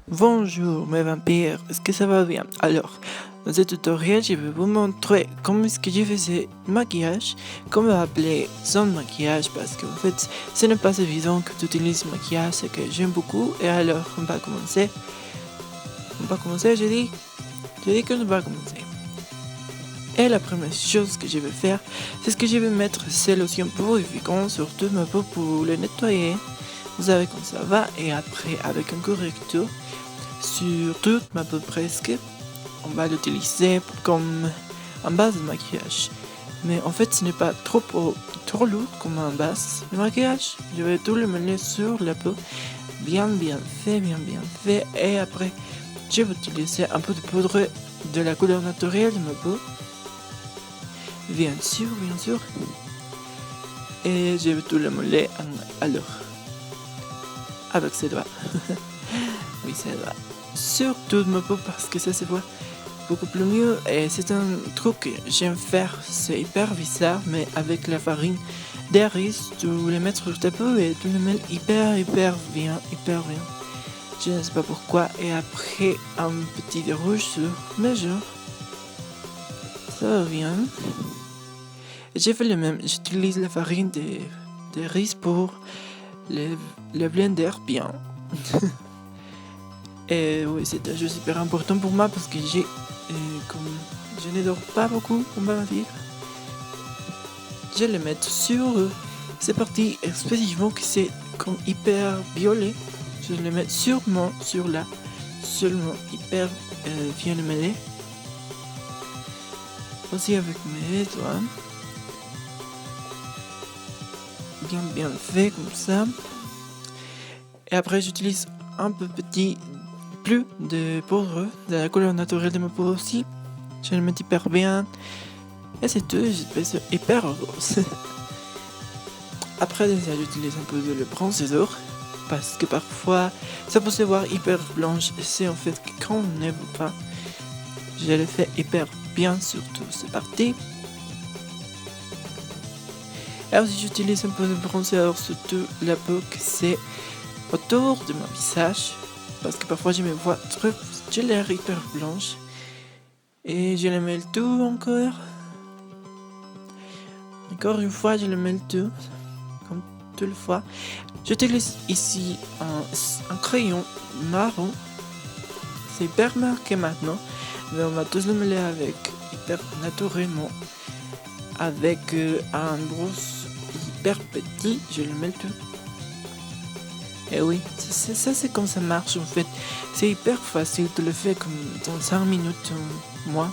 Bonjour mes vampires, est-ce que ça va bien? Alors, dans ce tutoriel, je vais vous montrer comment est-ce que je faisais le maquillage, comment appeler son maquillage, parce qu'en fait, ce n'est pas évident que tu utilises le maquillage, c'est que j'aime beaucoup, et alors, on va commencer. J'ai dit que on va commencer. Et la première chose que je vais faire, c'est ce que je vais mettre ces lotions purifiantes sur toute ma peau pour le nettoyer. Vous savez comme ça va, et après, avec un correcteur, sur toute ma peau presque, on va l'utiliser comme un base de maquillage. Mais en fait, ce n'est pas trop lourd comme un base de maquillage. Je vais tout le mêler sur la peau, bien fait. Et après, je vais utiliser un peu de poudre de la couleur naturelle de ma peau. Bien sûr. Et je vais tout le mêler alors, avec ses doigts. Oui, c'est doigts. Sur toute ma peau parce que ça se voit beaucoup plus mieux, et c'est un truc que j'aime faire, c'est hyper bizarre, mais avec la farine d'iris, tu les mets sur ta peau et tu les mets hyper bien. Je ne sais pas pourquoi. Et après, un petit rouge sur mes joues, ça va bien. J'ai fait le même, j'utilise la farine d'iris pour le blender bien. Et oui, c'est un jeu super important pour moi parce que comme je ne dors pas beaucoup, on va dire, je vais le mettre sur ces parties spécifiquement que c'est comme hyper violet. Je vais le mettre seulement hyper bien mêlé. Aussi avec mes doigts. Bien fait comme ça. Et après j'utilise un peu petit plus de poudre de la couleur naturelle de ma peau aussi. Je le mets hyper bien. Et c'est tout, c'est hyper rose. Après déjà j'utilise un peu de le bronzer parce que parfois ça peut se voir hyper blanche, et c'est en fait que quand on ne veut pas, je le fais hyper bien sur toutes ces parties. Et aussi j'utilise un peu de bronzer sur toute la peau que c'est autour de mon visage, parce que parfois je me vois trop, j'ai l'air hyper blanche. Et je le mets le tout encore. Encore une fois, je le mets le tout. Comme toute la fois. J'utilise ici un crayon marron. C'est hyper marqué maintenant. Mais on va tous le mêler avec hyper naturellement. Avec un brosse hyper petit. Je le mets le tout. Et oui, ça c'est comme ça marche en fait. C'est hyper facile, tu le fais comme dans 5 minutes moins.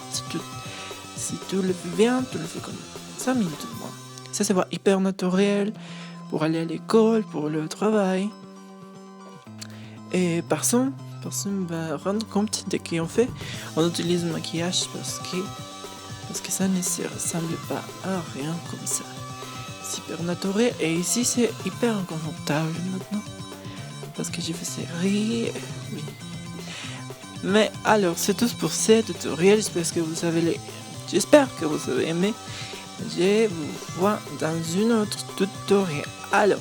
Si tu le fais bien, tu le fais comme 5 minutes moins. Ça c'est hyper naturel pour aller à l'école, pour le travail. Et personne va rendre compte de qui on fait. On utilise le maquillage parce que ça ne se ressemble pas à rien comme ça. C'est hyper naturel, et ici c'est hyper inconfortable maintenant. Parce que j'ai fait ces rires, oui. Mais alors, c'est tout pour ce tutoriel. J'espère que vous avez aimé. Je vous vois dans une autre tutoriel. Alors,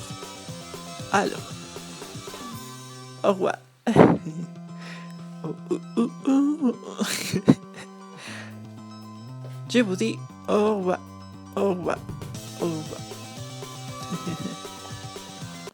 au revoir. Je vous dis au revoir.